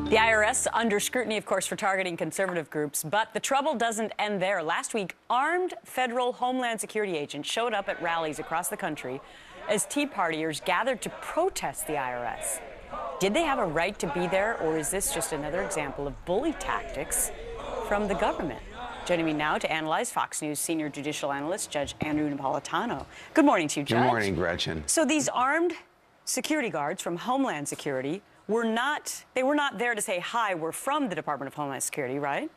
The IRS under scrutiny, of course, for targeting conservative groups, but the trouble doesn't end there. Last week, armed federal Homeland Security agents showed up at rallies across the country as Tea Partiers gathered to protest the IRS. Did they have a right to be there, or is this just another example of bully tactics from the government? Joining me now to analyze, Fox News senior judicial analyst, Judge Andrew Napolitano. Good morning to you, Judge. Good morning, Gretchen. So these armed security guards from Homeland Security were not there to say, hi, we're from the Department of Homeland Security, right?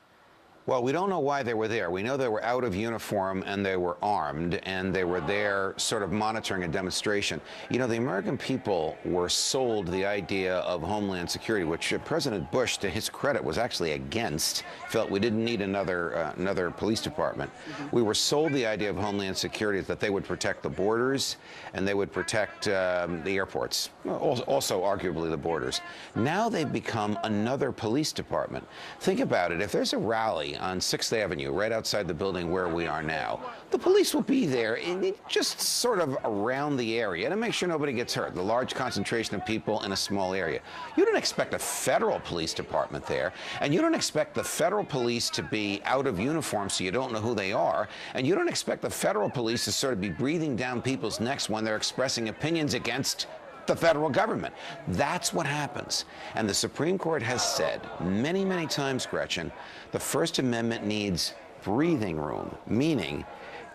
Well, we don't know why they were there. We know they were out of uniform and they were armed, and they were there sort of monitoring a demonstration. You know, the American people were sold the idea of Homeland Security, which President Bush, to his credit, was actually against, felt we didn't need another police department. We were sold the idea of Homeland Security, that they would protect the borders and they would protect the airports, also arguably the borders. Now they've become another police department. Think about it. If there's a rally on 6th Avenue, right outside the building where we are now, the police will be there just sort of around the area to make sure nobody gets hurt. The large concentration of people in a small area. You don't expect a federal police department there, and you don't expect the federal police to be out of uniform so you don't know who they are, and you don't expect the federal police to sort of be breathing down people's necks when they're expressing opinions against the federal government. That's what happens. And the Supreme Court has said many, many times, Gretchen, the First Amendment needs breathing room, meaning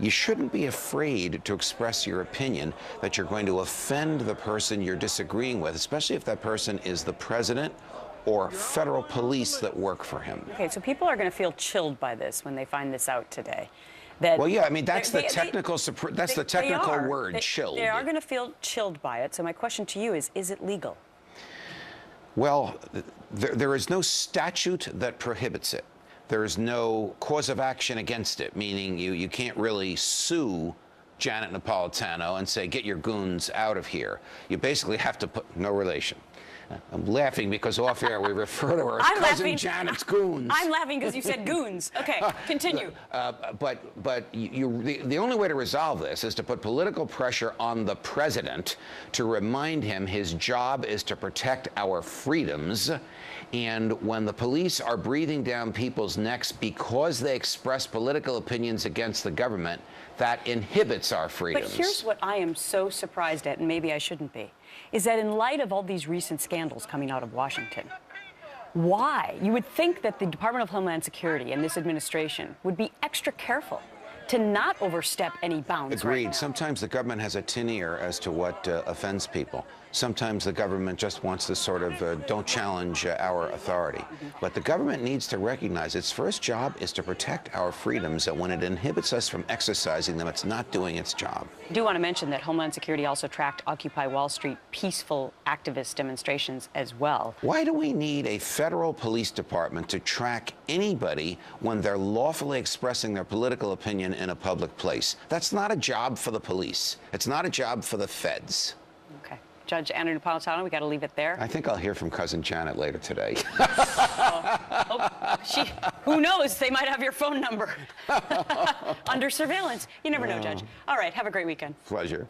you shouldn't be afraid to express your opinion that you're going to offend the person you're disagreeing with, especially if that person is the president or federal police that work for him. Okay, so people are going to feel chilled by this when they find this out today. That well, yeah, I mean, that's the technical word, chilled. They are going to feel chilled by it. So my question to you is it legal? Well, there is no statute that prohibits it. There is no cause of action against it, meaning you can't really sue Janet Napolitano and say, get your goons out of here. You basically have to put no relation. I'm laughing because off air we refer to her as Cousin Janet's goons. I'm laughing because you said goons. Okay, continue. But the only way to resolve this is to put political pressure on the president to remind him his job is to protect our freedoms. And when the police are breathing down people's necks because they express political opinions against the government, that inhibits our freedoms. But here's what I am so surprised at, and maybe I shouldn't be, is that in light of all these recent scandals coming out of Washington, why? You would think that the Department of Homeland Security and this administration would be extra careful to not overstep any bounds. Agreed. Right now. Sometimes the government has a tin ear as to what offends people. Sometimes the government just wants to sort of don't challenge our authority. But the government needs to recognize its first job is to protect our freedoms, and when it inhibits us from exercising them, it's not doing its job. I do want to mention that Homeland Security also tracked Occupy Wall Street peaceful activist demonstrations as well. Why do we need a federal police department to track anybody when they're lawfully expressing their political opinion in a public place? That's not a job for the police. It's not a job for the feds. Okay. Judge Andrew Napolitano, we got to leave it there. I think I'll hear from Cousin Janet later today. Who knows? They might have your phone number under surveillance. You never know, Judge. All right, have a great weekend. Pleasure.